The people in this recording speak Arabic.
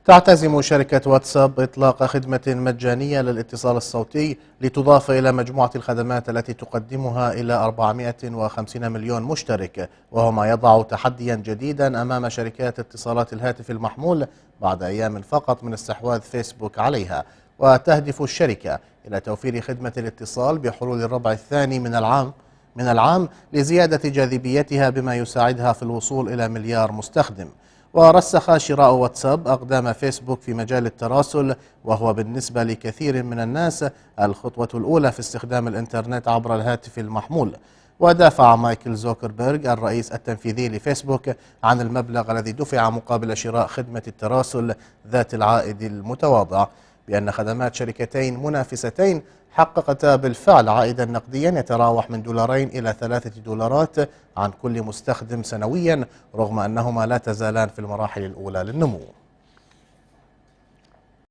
تعتزم شركة واتساب إطلاق خدمة مجانية للاتصال الصوتي لتضاف إلى مجموعة الخدمات التي تقدمها إلى 450 مليون مشترك، وهو ما يضع تحديا جديدا أمام شركات اتصالات الهاتف المحمول بعد أيام فقط من استحواذ فيسبوك عليها. وتهدف الشركة إلى توفير خدمة الاتصال بحلول الربع الثاني من العام لزيادة جاذبيتها بما يساعدها في الوصول إلى مليار مستخدم. ورسخ شراء واتساب أقدام فيسبوك في مجال التراسل، وهو بالنسبة لكثير من الناس الخطوة الأولى في استخدام الإنترنت عبر الهاتف المحمول. ودافع مايكل زوكربيرغ الرئيس التنفيذي لفيسبوك عن المبلغ الذي دفع مقابل شراء خدمة التراسل ذات العائد المتواضع، بأن خدمات شركتين منافستين حققتا بالفعل عائدا نقديا يتراوح من $2 إلى $3 عن كل مستخدم سنويا، رغم أنهما لا تزالان في المراحل الأولى للنمو.